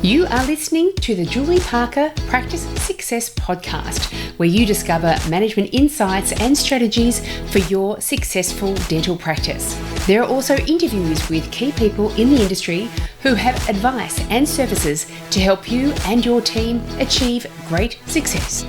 You are listening to the Julie Parker Practice Success Podcast, where you discover management insights and strategies for your successful dental practice. There are also interviews with key people in the industry who have advice and services to help you and your team achieve great success.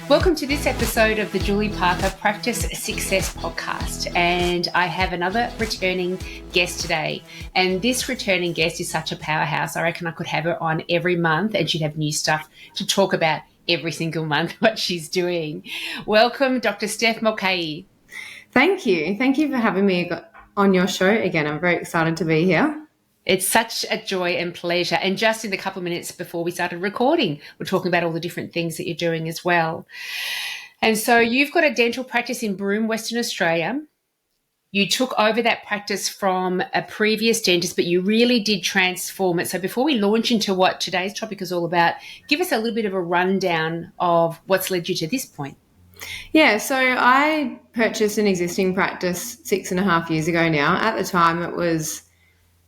Welcome to this episode of the Julie Parker Practice Success Podcast, and I have another returning guest today. And this returning guest is such a powerhouse. I reckon I could have her on every month and she'd have new stuff to talk about every single month what she's doing. Welcome, Dr. Steph Mulcahy. Thank you. Thank you for having me on your show again. I'm very excited to be here. It's such a joy and pleasure. And just in the couple of minutes before we started recording, we're talking about all the different things that you're doing as well. And so you've got a dental practice in Broome, Western Australia. You took over that practice from a previous dentist, but you really did transform it. So before we launch into what today's topic is all about, give us a little bit of a rundown of what's led you to this point. Yeah, so I purchased an existing practice 6.5 years ago now. At the time, it was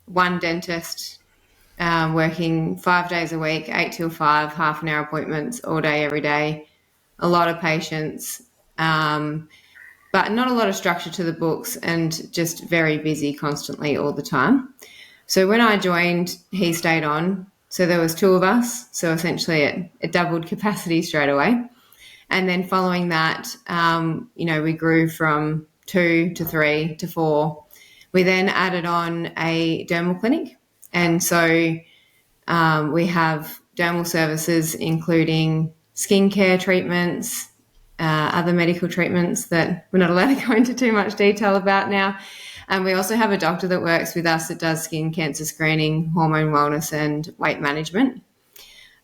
one dentist working 5 days a week, 8 till 5, half an hour appointments all day, every day, a lot of patients, but not a lot of structure to the books and just very busy constantly all the time. So when I joined, he stayed on. So there was two of us. So essentially it doubled capacity straight away. And then following that, we grew from 2 to 3 to 4. We then added on a dermal clinic. And so we have dermal services, including skincare treatments, other medical treatments that we're not allowed to go into too much detail about now. And we also have a doctor that works with us that does skin cancer screening, hormone wellness, and weight management.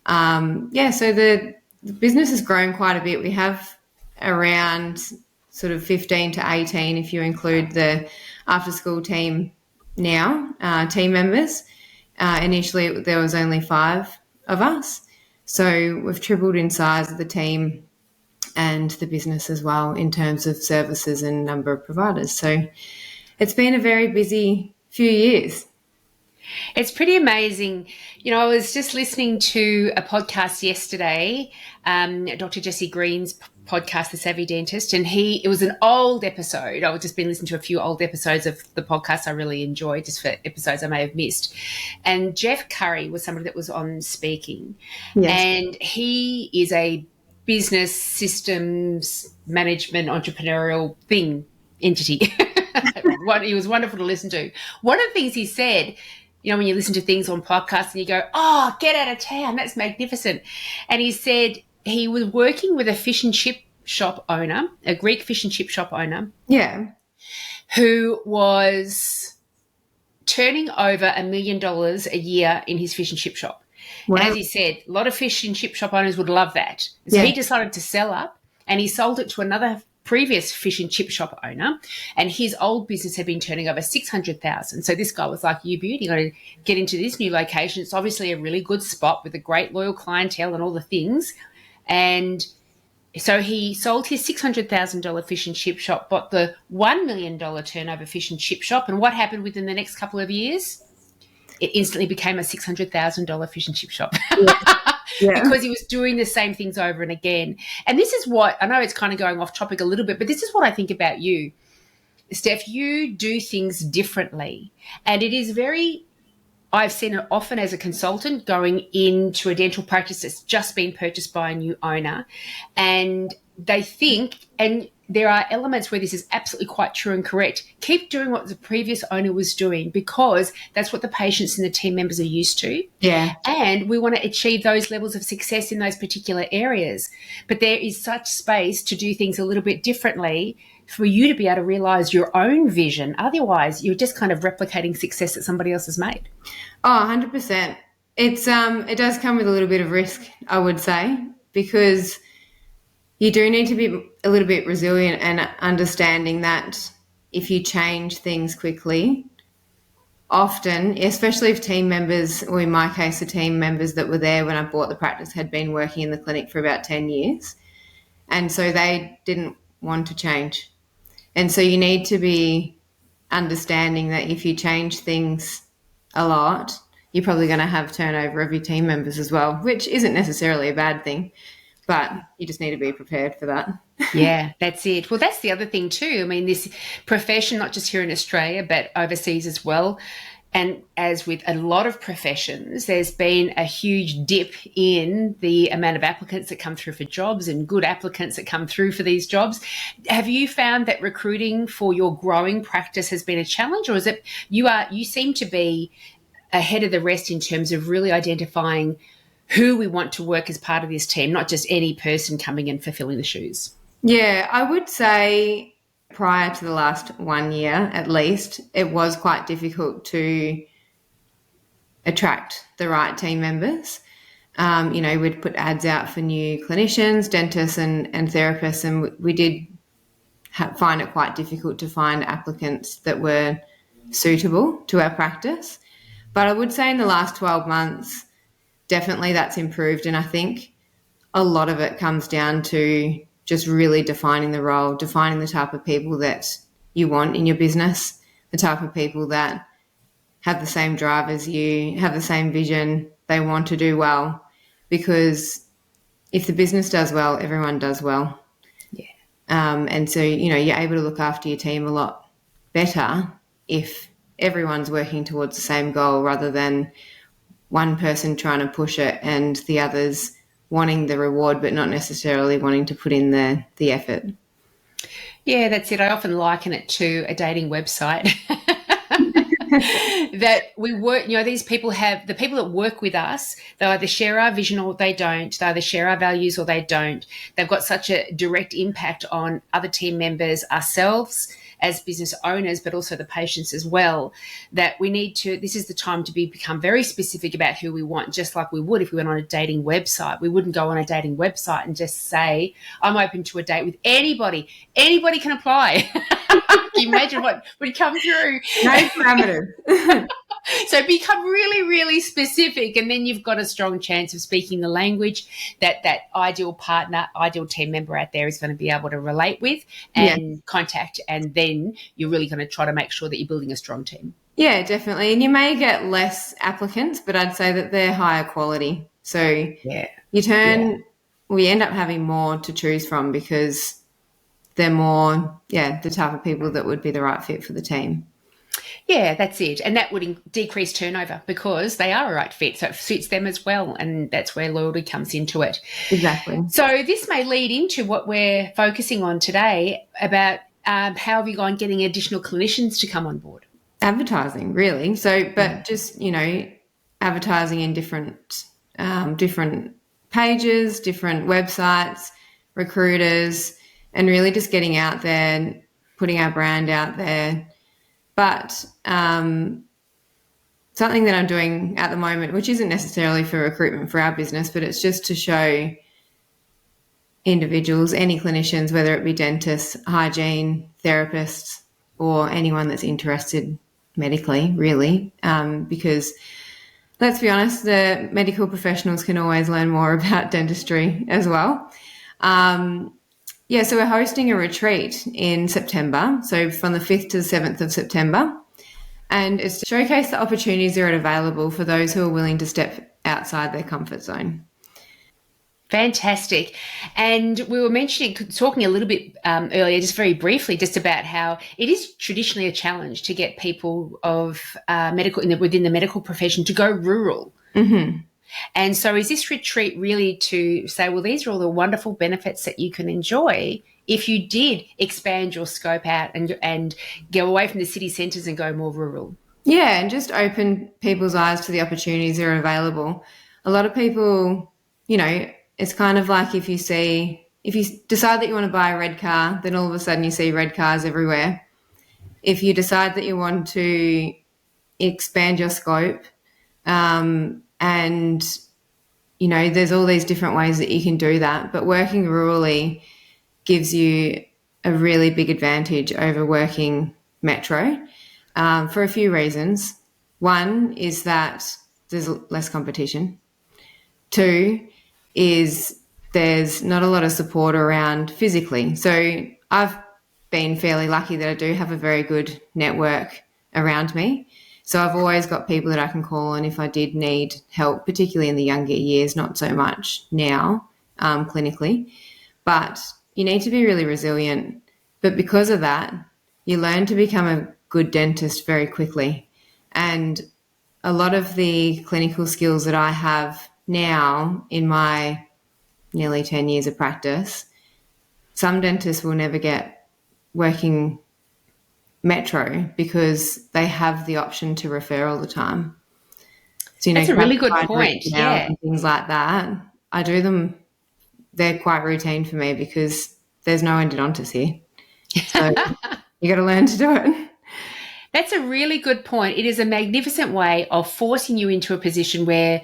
So the business has grown quite a bit. We have around sort of 15 to 18 if you include the after-school team now, team members. Initially, there was only 5 of us. So we've tripled in size of the team and the business as well in terms of services and number of providers. So it's been a very busy few years. It's pretty amazing. You know, I was just listening to a podcast yesterday, Dr. Jesse Green's podcast, The Savvy Dentist, and it was an old episode. I've just been listening to a few old episodes of the podcast I really enjoyed, just for episodes I may have missed. And Jeff Curry was somebody that was on speaking. Yes. And he is a business systems management entrepreneurial entity. He was wonderful to listen to. One of the things he said, you know, when you listen to things on podcasts and you go, oh, get out of town, that's magnificent. And he said he was working with a fish and chip shop owner, a Greek fish and chip shop owner. Yeah. Who was turning over $1 million a year in his fish and chip shop. Wow. And as he said, a lot of fish and chip shop owners would love that. So he decided to sell up and he sold it to another previous fish and chip shop owner, and his old business had been turning over $600,000. So this guy was like, you beauty, you got to get into this new location. It's obviously a really good spot with a great loyal clientele and all the things. And so he sold his $600,000 fish and chip shop, bought the $1 million turnover fish and chip shop. And what happened within the next couple of years? It instantly became a $600,000 fish and chip shop. Yeah. Because he was doing the same things over and again. And this is what, I know it's kind of going off topic a little bit, but this is what I think about you, Steph. You do things differently. And it is I've seen it often as a consultant going into a dental practice that's just been purchased by a new owner. And they think, and there are elements where this is absolutely quite true and correct, keep doing what the previous owner was doing because that's what the patients and the team members are used to. Yeah. And we want to achieve those levels of success in those particular areas. But there is such space to do things a little bit differently for you to be able to realise your own vision. Otherwise, you're just kind of replicating success that somebody else has made. Oh, 100%. It does come with a little bit of risk, I would say, because you do need to be a little bit resilient and understanding that if you change things quickly, often, especially if team members, or in my case, the team members that were there when I bought the practice had been working in the clinic for about 10 years. And so they didn't want to change. And so you need to be understanding that if you change things a lot, you're probably going to have turnover of your team members as well, which isn't necessarily a bad thing, but you just need to be prepared for that. Yeah, that's it. Well, that's the other thing too. I mean, this profession, not just here in Australia, but overseas as well. And as with a lot of professions, there's been a huge dip in the amount of applicants that come through for jobs and good applicants that come through for these jobs. Have you found that recruiting for your growing practice has been a challenge, or is it you seem to be ahead of the rest in terms of really identifying who we want to work as part of this team, not just any person coming and fulfilling the shoes? Yeah, I would say prior to the last 1 year at least, it was quite difficult to attract the right team members. We'd put ads out for new clinicians, dentists, and therapists, and we did find it quite difficult to find applicants that were suitable to our practice. But I would say in the last 12 months, definitely that's improved. And I think a lot of it comes down to just really defining the role, defining the type of people that you want in your business, the type of people that have the same drive as you, have the same vision, they want to do well. Because if the business does well, everyone does well. Yeah. And so, you're able to look after your team a lot better if everyone's working towards the same goal rather than one person trying to push it and the others wanting the reward but not necessarily wanting to put in the effort. Yeah, that's it. I often liken it to a dating website. That we work, these people the people that work with us, they either share our vision or they don't. They either share our values or they don't. They've got such a direct impact on other team members, ourselves as business owners, but also the patients as well, that this is the time to become very specific about who we want, just like we would if we went on a dating website. We wouldn't go on a dating website and just say, I'm open to a date with anybody. Anybody can apply. Can you imagine what would come through? No parameters. So become really, really specific, and then you've got a strong chance of speaking the language that ideal partner, ideal team member out there is going to be able to relate with and contact, and then you're really going to try to make sure that you're building a strong team. Yeah, definitely. And you may get less applicants, but I'd say that they're higher quality. So we end up having more to choose from because they're more, the type of people that would be the right fit for the team. Yeah, that's it. And that would decrease turnover because they are a right fit. So it suits them as well. And that's where loyalty comes into it. Exactly. So this may lead into what we're focusing on today about how have you gone getting additional clinicians to come on board? Advertising, really. So, but just, advertising in different pages, different websites, recruiters, and really just getting out there, putting our brand out there. But something that I'm doing at the moment, which isn't necessarily for recruitment for our business, but it's just to show individuals, any clinicians, whether it be dentists, hygiene, therapists, or anyone that's interested medically, really, because let's be honest, the medical professionals can always learn more about dentistry as well. So we're hosting a retreat in September, so from the 5th to the 7th of September, and it's to showcase the opportunities that are available for those who are willing to step outside their comfort zone. Fantastic. And we were talking a little bit earlier, just very briefly, just about how it is traditionally a challenge to get people of within the medical profession to go rural. Mm-hmm. And so is this retreat really to say, well, these are all the wonderful benefits that you can enjoy if you did expand your scope out and go away from the city centres and go more rural? Yeah, and just open people's eyes to the opportunities that are available. A lot of people, it's kind of like if you decide that you want to buy a red car, then all of a sudden you see red cars everywhere. If you decide that you want to expand your scope, and, there's all these different ways that you can do that. But working rurally gives you a really big advantage over working metro for a few reasons. One is that there's less competition. Two is there's not a lot of support around physically. So I've been fairly lucky that I do have a very good network around me. So I've always got people that I can call on if I did need help, particularly in the younger years, not so much now clinically. But you need to be really resilient. But because of that, you learn to become a good dentist very quickly. And a lot of the clinical skills that I have now in my nearly 10 years of practice, some dentists will never get working metro because they have the option to refer all the time. So, That's a really good point. Yeah. and things like that, I do them. They're quite routine for me because there's no endodontists here. So you got to learn to do it. That's a really good point. It is a magnificent way of forcing you into a position where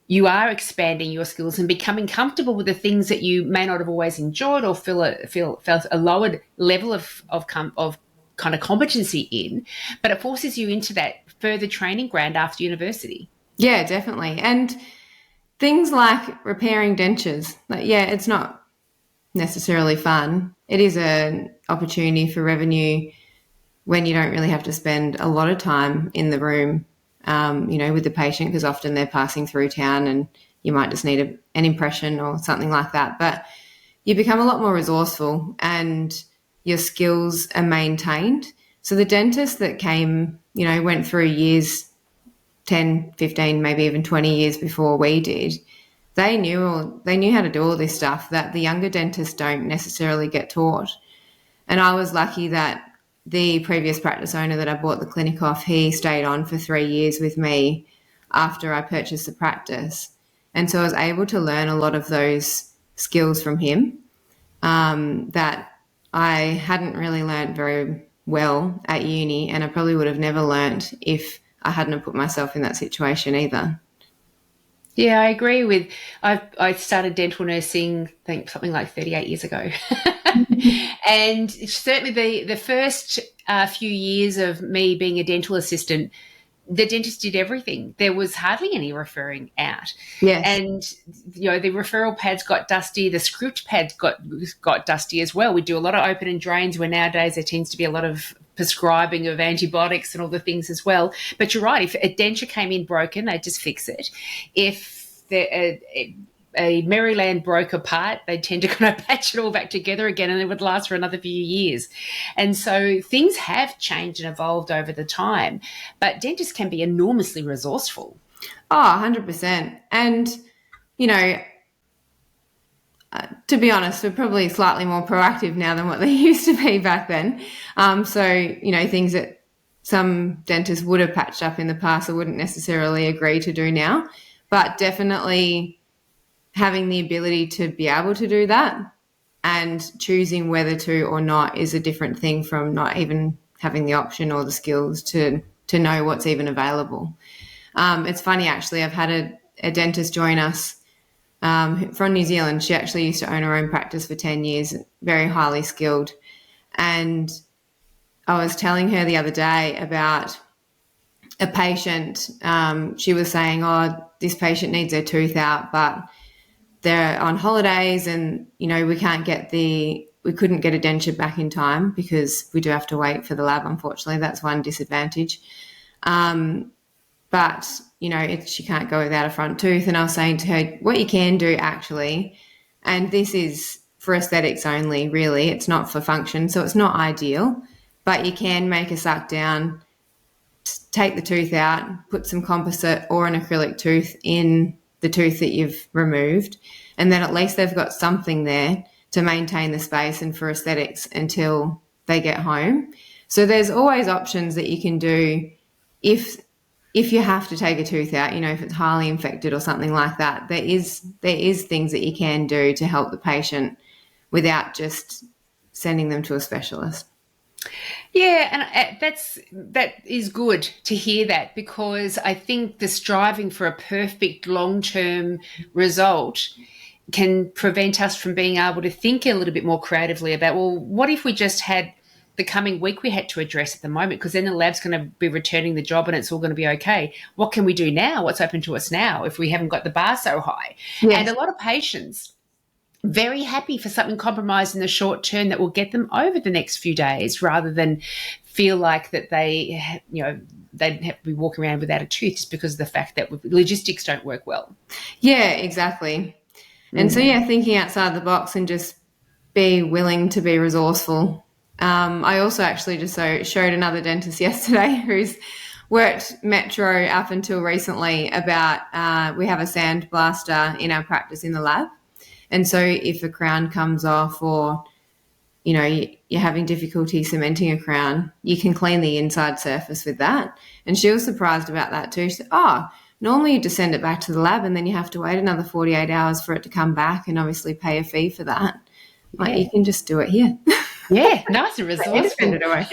you are expanding your skills and becoming comfortable with the things that you may not have always enjoyed or felt a lowered level of kind of competency in, but it forces you into that further training ground after university. Yeah, definitely. And things like repairing dentures, it's not necessarily fun. It is an opportunity for revenue when you don't really have to spend a lot of time in the room, with the patient, because often they're passing through town and you might just need an impression or something like that. But you become a lot more resourceful and your skills are maintained. So the dentists that came, went through years, 10, 15, maybe even 20 years before we did, they knew how to do all this stuff that the younger dentists don't necessarily get taught. And I was lucky that the previous practice owner that I bought the clinic off, he stayed on for 3 years with me after I purchased the practice. And so I was able to learn a lot of those skills from him that I hadn't really learned very well at uni, and I probably would have never learned if I hadn't have put myself in that situation either. Yeah, I agree with. I started dental nursing, I think something like 38 years ago, and certainly the first few years of me being a dental assistant, the dentist did everything. There was hardly any referring out. Yes. And, the referral pads got dusty. The script pads got dusty as well. We do a lot of open and drains where nowadays there tends to be a lot of prescribing of antibiotics and all the things as well. But you're right. If a denture came in broken, they'd just fix it. If a Maryland broke apart, they tend to kind of patch it all back together again, and it would last for another few years. And so things have changed and evolved over the time, but dentists can be enormously resourceful. Oh, 100%. And, to be honest, we're probably slightly more proactive now than what they used to be back then. Things that some dentists would have patched up in the past, I wouldn't necessarily agree to do now, but definitely having the ability to be able to do that and choosing whether to or not is a different thing from not even having the option or the skills to know what's even available. It's funny, actually, I've had a dentist join us from New Zealand. She actually used to own her own practice for 10 years, very highly skilled. And I was telling her the other day about a patient. She was saying, this patient needs their tooth out, but they're on holidays and, we couldn't get a denture back in time because we do have to wait for the lab, unfortunately. That's one disadvantage. But, she can't go without a front tooth. And I was saying to her, what you can do actually, and this is for aesthetics only, really, it's not for function, so it's not ideal, but you can make a suck down, take the tooth out, put some composite or an acrylic tooth in the tooth that you've removed, and then at least they've got something there to maintain the space and for aesthetics until they get home. So there's always options that you can do if you have to take a tooth out, if it's highly infected or something like that. There is things that you can do to help the patient without just sending them to a specialist. Yeah, and that is good to hear that, because I think the striving for a perfect long-term result can prevent us from being able to think a little bit more creatively about, well, what if we just had the coming week we had to address at the moment, because then the lab's going to be returning the job and it's all going to be okay. What can we do now? What's open to us now if we haven't got the bar so high? Yes. And a lot of patients very happy for something compromised in the short term that will get them over the next few days, rather than feel like that they, they'd have to be walking around without a tooth just because of the fact that logistics don't work well. Yeah, exactly. And so, thinking outside the box and just be willing to be resourceful. I also actually just showed another dentist yesterday who's worked Metro up until recently about we have a sandblaster in our practice in the lab. And so if a crown comes off, or, you're having difficulty cementing a crown, you can clean the inside surface with that. And she was surprised about that too. She said, normally you just send it back to the lab and then you have to wait another 48 hours for it to come back and obviously pay a fee for that. Like, you can just do it here. Yeah, nice and resourceful. Send it away.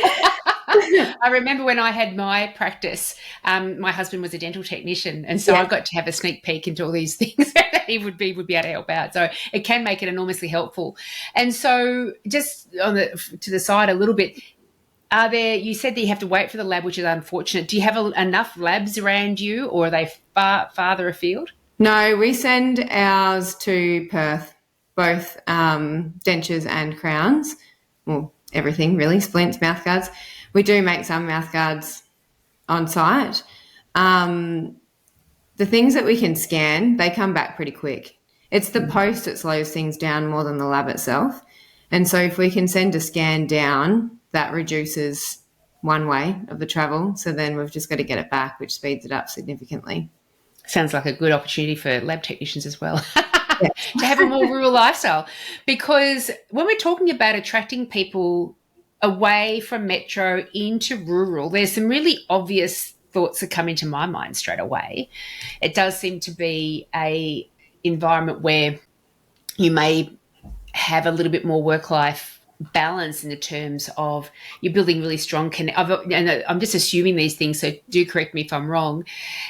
I remember when I had my practice, my husband was a dental technician, and so I got to have a sneak peek into all these things that he would be able to help out. So it can make it enormously helpful. And so just to the side a little bit, you said that you have to wait for the lab, which is unfortunate. Do you have enough labs around you, or are they farther afield? No, we send ours to Perth, both dentures and crowns. Well, everything really, splints, mouth guards. We do make some mouth guards on site. The things that we can scan, they come back pretty quick. It's the post that slows things down more than the lab itself. And so if we can send a scan down, that reduces one way of the travel. So then we've just got to get it back, which speeds it up significantly. Sounds like a good opportunity for lab technicians as well. To have a more rural lifestyle, because when we're talking about attracting people away from metro into rural, there's some really obvious thoughts that come into my mind straight away. It does seem to be a environment where you may have a little bit more work-life balance in the terms of you're building really strong and I'm just assuming these things, so do correct me if I'm wrong,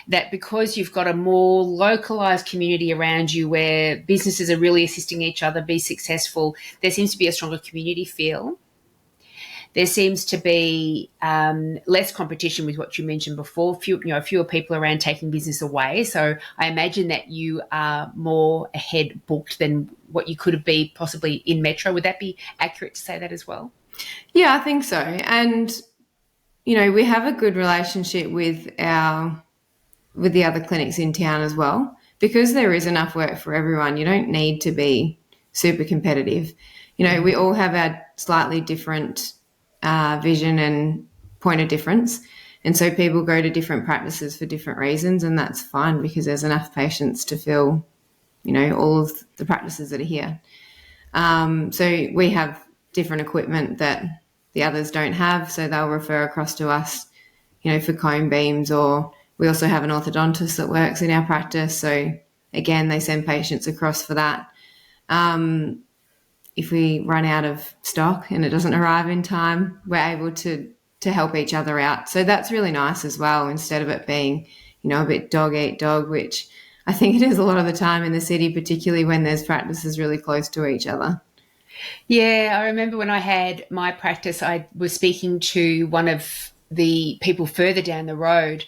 that because you've got a more localized community around you where businesses are really assisting each other be successful, there seems to be a stronger community feel. There seems to be less competition with what you mentioned before, fewer people around taking business away. So I imagine that you are more ahead booked than what you could have been possibly in Metro. Would that be accurate to say that as well? Yeah, I think so. And, we have a good relationship with the other clinics in town as well, because there is enough work for everyone. You don't need to be super competitive. We all have our slightly different vision and point of difference. And so people go to different practices for different reasons, and that's fine because there's enough patients to fill, all of the practices that are here. So we have different equipment that the others don't have, so they'll refer across to us, for cone beams, or we also have an orthodontist that works in our practice. So again, they send patients across for that. If we run out of stock and it doesn't arrive in time, we're able to help each other out. So that's really nice as well, instead of it being, a bit dog eat dog, which I think it is a lot of the time in the city, particularly when there's practices really close to each other. Yeah, I remember when I had my practice, I was speaking to one of the people further down the road,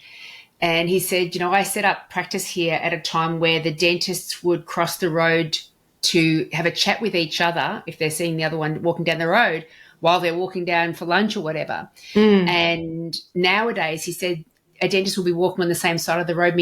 and he said, I set up practice here at a time where the dentists would cross the road to have a chat with each other if they're seeing the other one walking down the road while they're walking down for lunch or whatever. And nowadays, he said, a dentist will be walking on the same side of the road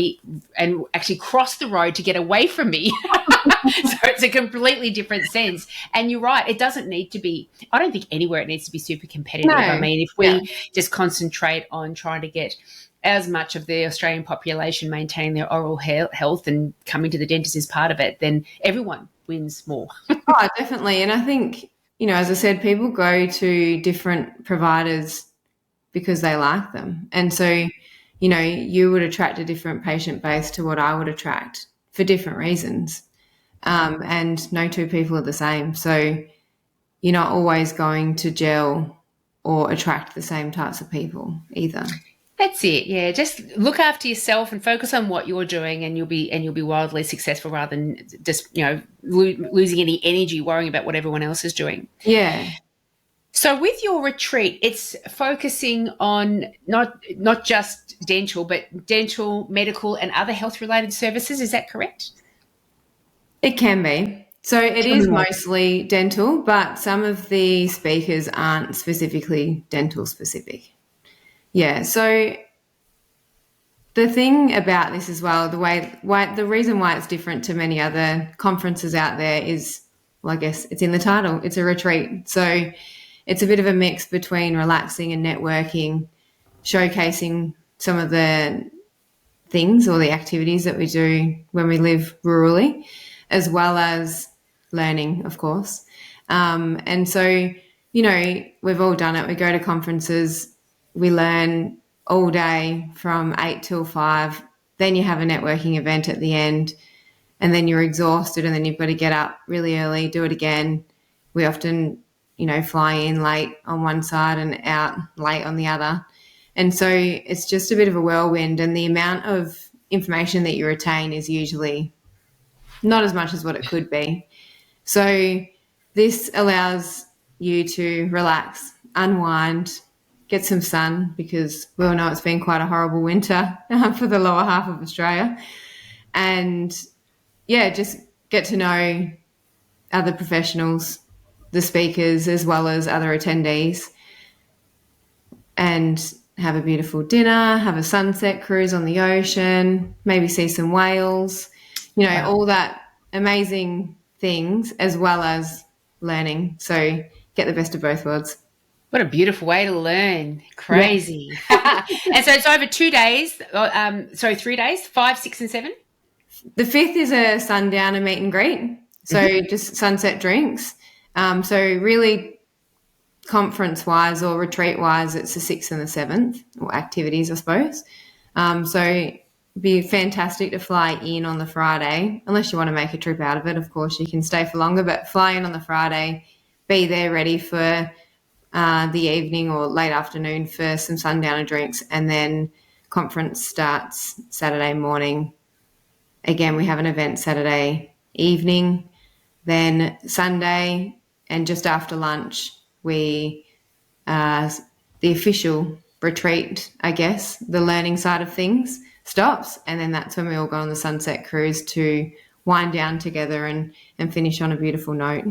and actually cross the road to get away from me. So it's a completely different sense. And you're right, it doesn't need to be, I don't think anywhere it needs to be super competitive. No. I mean, if we just concentrate on trying to get as much of the Australian population maintaining their oral health and coming to the dentist is part of it, then everyone wins more. Oh, definitely. And I think, as I said, people go to different providers because they like them. And so, you would attract a different patient base to what I would attract for different reasons. And no two people are the same. So you're not always going to gel or attract the same types of people either. That's it. Yeah, just look after yourself and focus on what you're doing, and you'll be wildly successful rather than just losing any energy worrying about what everyone else is doing. Yeah. So with your retreat, it's focusing on not just dental, but dental, medical, and other health related services. Is that correct? It can be. So it Tell me is more. mostly dental, but some of the speakers aren't specifically dental specific. Yeah. So the thing about this as well, the reason why it's different to many other conferences out there is, well, I guess it's in the title. It's a retreat. So it's a bit of a mix between relaxing and networking, showcasing some of the things or the activities that we do when we live rurally, as well as learning, of course. And so, we've all done it. We go to conferences, we learn all day from 8 till 5. Then you have a networking event at the end, and then you're exhausted, and then you've got to get up really early, do it again. We often, fly in late on one side and out late on the other. And so it's just a bit of a whirlwind, and the amount of information that you retain is usually not as much as what it could be. So this allows you to relax, unwind, get some sun, because we all know it's been quite a horrible winter for the lower half of Australia. And yeah, just get to know other professionals, the speakers, as well as other attendees, and have a beautiful dinner, have a sunset cruise on the ocean, maybe see some whales, Wow. all that amazing things, as well as learning. So get the best of both worlds. What a beautiful way to learn. Yeah. Crazy. And so it's over 2 days. Sorry, 3 days, 5, 6, and 7. The fifth is a sundowner meet and greet. So just sunset drinks. So really conference wise or retreat wise, it's the 6th and the 7th, or activities, I suppose. So it'd be fantastic to fly in on the Friday, unless you want to make a trip out of it. Of course, you can stay for longer, but fly in on the Friday, be there ready for the evening or late afternoon for some sundowner drinks, and then conference starts Saturday morning. Again, we have an event Saturday evening, then Sunday, and just after lunch, the official retreat, I guess, the learning side of things stops, and then that's when we all go on the sunset cruise to wind down together and finish on a beautiful note.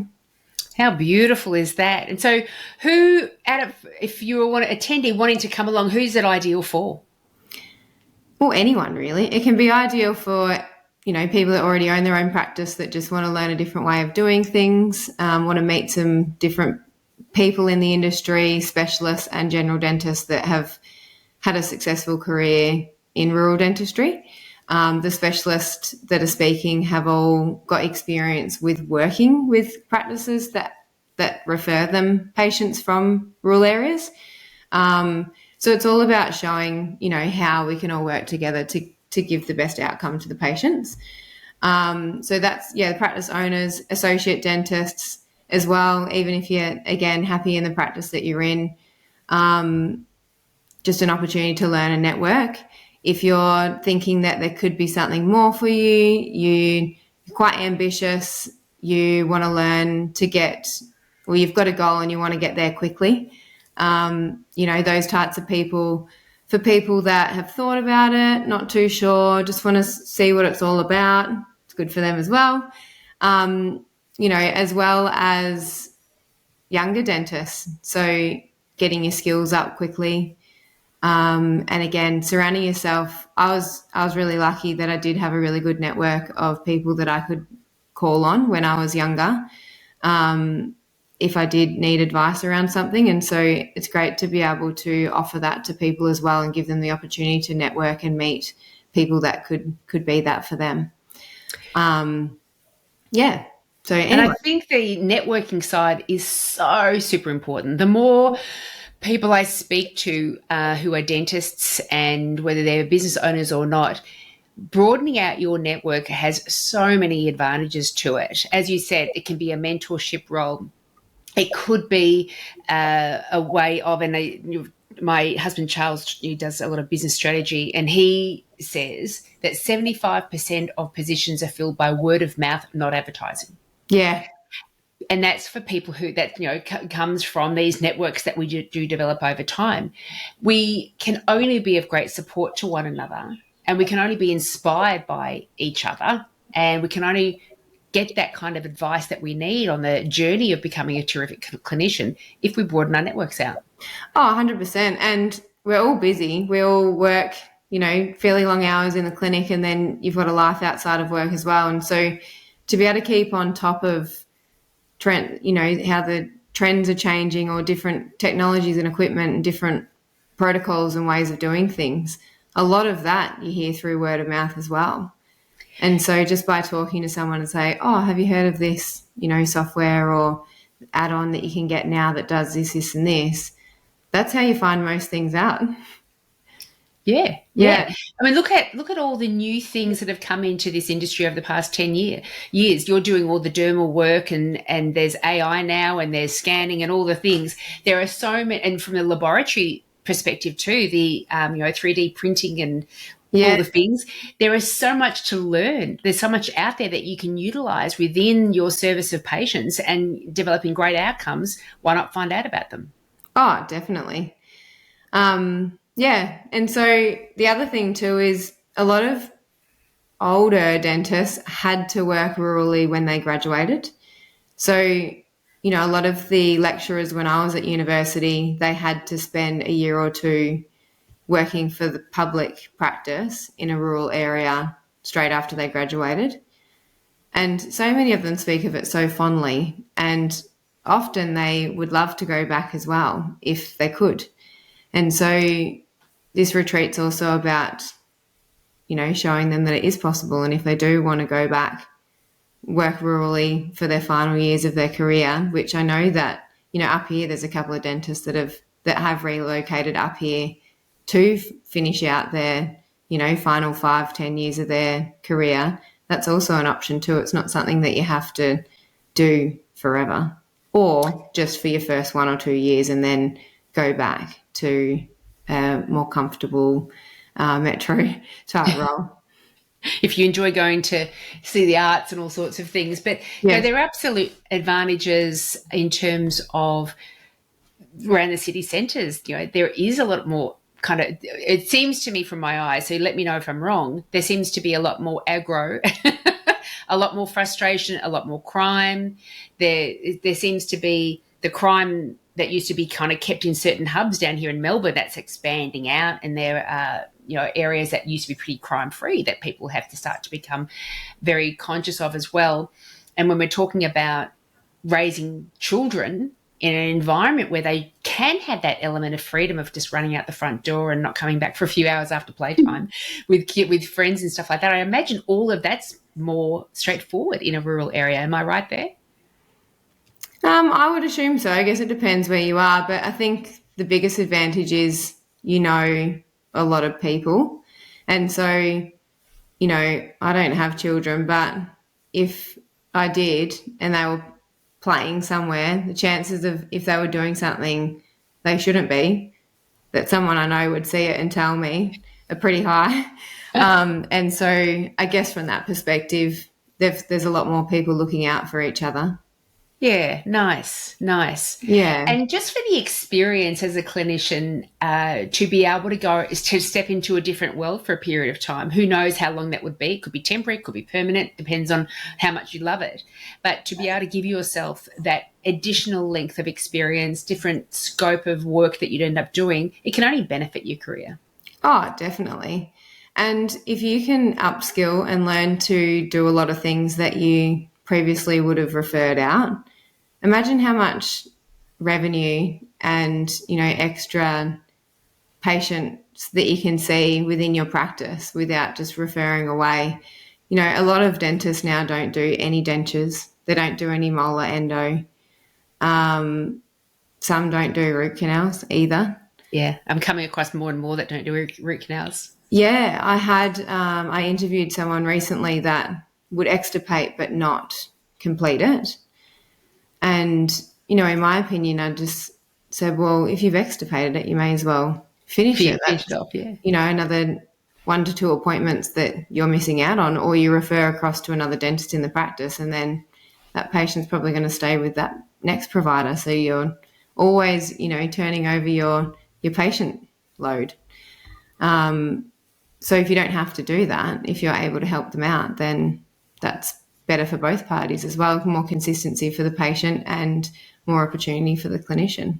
How beautiful is that? And so if you were an attendee wanting to come along, who's it ideal for? Well, anyone really. It can be ideal for, people that already own their own practice that just want to learn a different way of doing things, want to meet some different people in the industry, specialists and general dentists that have had a successful career in rural dentistry. The specialists that are speaking have all got experience with working with practices that refer them patients from rural areas. So it's all about showing, how we can all work together to give the best outcome to the patients. So that's, the practice owners, associate dentists as well, even if you're, again, happy in the practice that you're in, just an opportunity to learn and network. If you're thinking that there could be something more for you, you're quite ambitious, you want to learn you've got a goal and you want to get there quickly. Those types of people, for people that have thought about it, not too sure, just want to see what it's all about. It's good for them as well. As well as younger dentists. So getting your skills up quickly. And again, surrounding yourself. I was really lucky that I did have a really good network of people that I could call on when I was younger. If I did need advice around something. And so it's great to be able to offer that to people as well and give them the opportunity to network and meet people that could be that for them. So anyway. And I think the networking side is so super important. The more people I speak to who are dentists, and whether they're business owners or not, broadening out your network has so many advantages to it. As you said, it can be a mentorship role. It could be a way of, my husband Charles, he does a lot of business strategy, and he says that 75% of positions are filled by word of mouth, not advertising. Yeah. And that's for people comes from these networks that we do develop over time. We can only be of great support to one another, and we can only be inspired by each other, and we can only get that kind of advice that we need on the journey of becoming a terrific clinician if we broaden our networks out. Oh, 100%. And we're all busy. We all work, fairly long hours in the clinic, and then you've got a life outside of work as well. And so to be able to keep on top of trend, how the trends are changing, or different technologies and equipment and different protocols and ways of doing things, a lot of that you hear through word of mouth as well. And so just by talking to someone and say, oh, have you heard of this, software or add-on that you can get now that does this, this and this, that's how you find most things out. Yeah. I mean, look at all the new things that have come into this industry over the past 10 years. You're doing all the dermal work, and there's AI now, and there's scanning and all the things. There are so many, and from a laboratory perspective too, the 3D printing and all the things. There is so much to learn. There's so much out there that you can utilize within your service of patients and developing great outcomes. Why not find out about them? Oh, definitely. And so the other thing too is a lot of older dentists had to work rurally when they graduated. So, a lot of the lecturers when I was at university, they had to spend a year or two working for the public practice in a rural area straight after they graduated. And so many of them speak of it so fondly, and often they would love to go back as well if they could. And so this retreat's also about, showing them that it is possible. And if they do want to go back, work rurally for their final years of their career, which I know that, up here there's a couple of dentists that have relocated up here to finish out their, final 5-10 years of their career. That's also an option too. It's not something that you have to do forever, or just for your first 1 or 2 years and then go back to a more comfortable metro type role. If you enjoy going to see the arts and all sorts of things. But there are absolute advantages in terms of around the city centres. There is a lot more kind of, it seems to me from my eyes, so let me know if I'm wrong, there seems to be a lot more aggro, a lot more frustration, a lot more crime. There seems to be the crime that used to be kind of kept in certain hubs down here in Melbourne that's expanding out, and there are areas that used to be pretty crime-free that people have to start to become very conscious of as well. And when we're talking about raising children in an environment where they can have that element of freedom of just running out the front door and not coming back for a few hours after playtime with friends and stuff like that, I imagine all of that's more straightforward in a rural area. Am I right there? I would assume so. I guess it depends where you are, but I think the biggest advantage is, a lot of people. And so, I don't have children, but if I did and they were playing somewhere, the chances of, if they were doing something they shouldn't be, that someone I know would see it and tell me, are pretty high. And so I guess from that perspective, there's a lot more people looking out for each other. Yeah, nice. Yeah. And just for the experience as a clinician, to be able to go, is to step into a different world for a period of time. Who knows how long that would be? It could be temporary, it could be permanent, depends on how much you love it. But to be able to give yourself that additional length of experience, different scope of work that you'd end up doing, it can only benefit your career. Oh, definitely. And if you can upskill and learn to do a lot of things that you previously would have referred out, imagine how much revenue and, extra patients that you can see within your practice without just referring away. A lot of dentists now don't do any dentures. They don't do any molar endo. Some don't do root canals either. Yeah, I'm coming across more and more that don't do root canals. Yeah, I interviewed someone recently that would extirpate but not complete it. And, in my opinion, I just said, well, if you've extirpated it, you may as well finish it. Finish it off, yeah. Another 1 to 2 appointments that you're missing out on, or you refer across to another dentist in the practice, and then that patient's probably going to stay with that next provider. So you're always, turning over your patient load. So if you don't have to do that, if you're able to help them out, then that's better for both parties as well, more consistency for the patient and more opportunity for the clinician.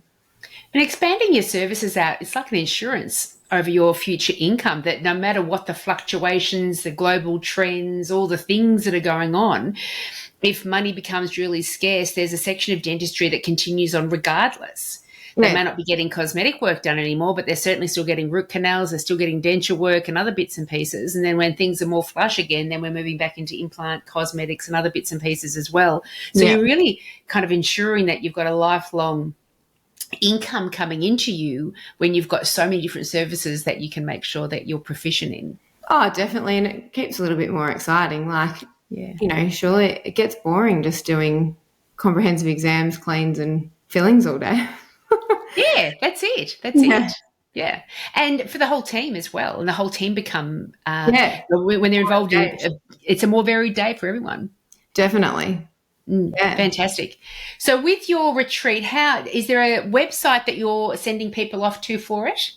And expanding your services out, it's like an insurance over your future income, that no matter what the fluctuations, the global trends, all the things that are going on, if money becomes really scarce, there's a section of dentistry that continues on regardless. They may not be getting cosmetic work done anymore, but they're certainly still getting root canals, they're still getting denture work and other bits and pieces. And then when things are more flush again, then we're moving back into implant, cosmetics and other bits and pieces as well. So you're really kind of ensuring that you've got a lifelong income coming into you when you've got so many different services that you can make sure that you're proficient in. Oh, definitely. And it keeps a little bit more exciting. Like, surely it gets boring just doing comprehensive exams, cleans and fillings all day. Yeah, that's it. That's it. Yeah. And for the whole team as well. And the whole team become, when they're involved in, it's a more varied day for everyone. Definitely. Fantastic. So with your retreat, is there a website that you're sending people off to for it?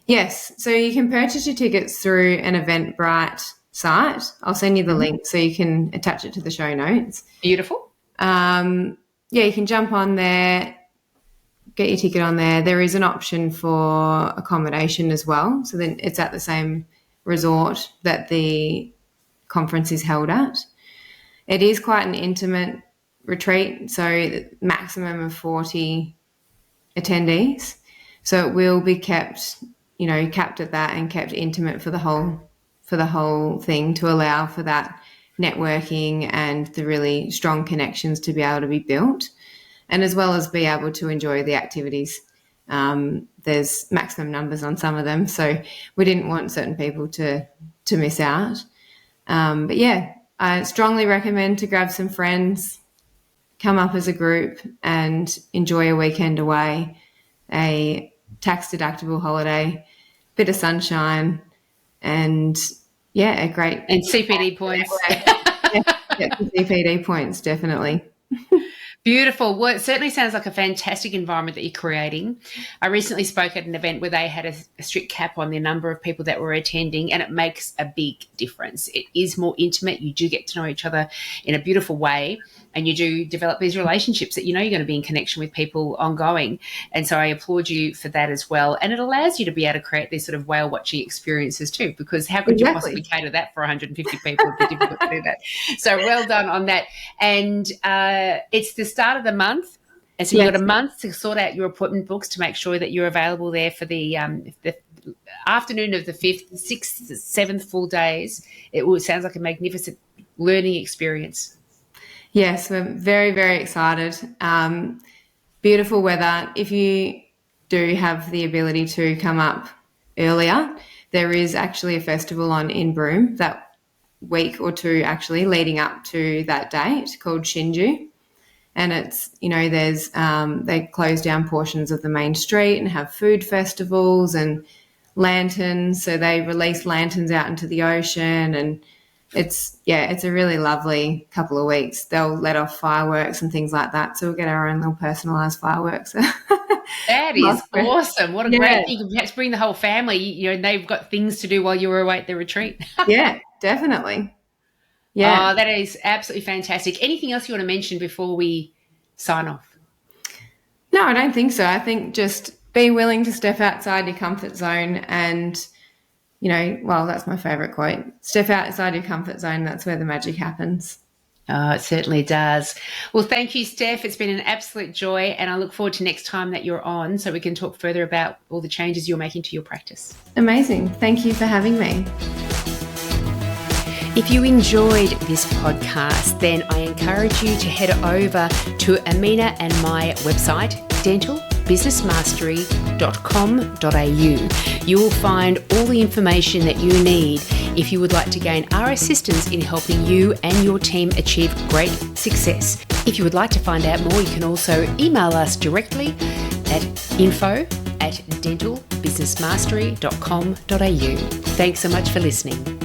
Yes. So you can purchase your tickets through an Eventbrite site. I'll send you the link so you can attach it to the show notes. Beautiful. You can jump on there, get your ticket on there. There is an option for accommodation as well. So then it's at the same resort that the conference is held at. It is quite an intimate retreat, so maximum of 40 attendees. So it will be kept at that and kept intimate for the whole thing, to allow for that networking and the really strong connections to be able to be built, and as well as be able to enjoy the activities. There's maximum numbers on some of them, so we didn't want certain people to miss out. I strongly recommend to grab some friends, come up as a group and enjoy a weekend away, a tax-deductible holiday, bit of sunshine, and a great... And CPD points. CPD points, definitely. Beautiful. Well, it certainly sounds like a fantastic environment that you're creating. I recently spoke at an event where they had a strict cap on the number of people that were attending, and it makes a big difference. It is more intimate. You do get to know each other in a beautiful way, and you do develop these relationships that you're going to be in connection with people ongoing. And so I applaud you for that as well. And it allows you to be able to create these sort of whale watching experiences too, because how could you possibly cater that for 150 people? It'd be difficult to do that. So well done on that. And it's the start of the month. And so you've got a month to sort out your appointment books to make sure that you're available there for the afternoon of the 5th, 6th, 7th full days. Sounds like a magnificent learning experience. Yes, we're very, very excited. Beautiful weather. If you do have the ability to come up earlier, there is actually a festival on in Broome that week or two actually leading up to that date called Shinju. And it's, there's they close down portions of the main street and have food festivals and lanterns. So they release lanterns out into the ocean, and it's a really lovely couple of weeks. They'll let off fireworks and things like that. So we'll get our own little personalised fireworks. That is awesome. What a great thing. You have to bring the whole family, and they've got things to do while you were away at the retreat. Yeah, definitely. Yeah. Oh, that is absolutely fantastic. Anything else you want to mention before we sign off? No, I don't think so. I think just be willing to step outside your comfort zone and, that's my favourite quote. Step outside your comfort zone. That's where the magic happens. Oh, it certainly does. Well, thank you, Steph. It's been an absolute joy, and I look forward to next time that you're on so we can talk further about all the changes you're making to your practice. Amazing. Thank you for having me. If you enjoyed this podcast, then I encourage you to head over to Amina and my website, dentalbusinessmastery.com.au. You will find all the information that you need if you would like to gain our assistance in helping you and your team achieve great success. If you would like to find out more, you can also email us directly at info@dentalbusinessmastery.com.au. Thanks so much for listening.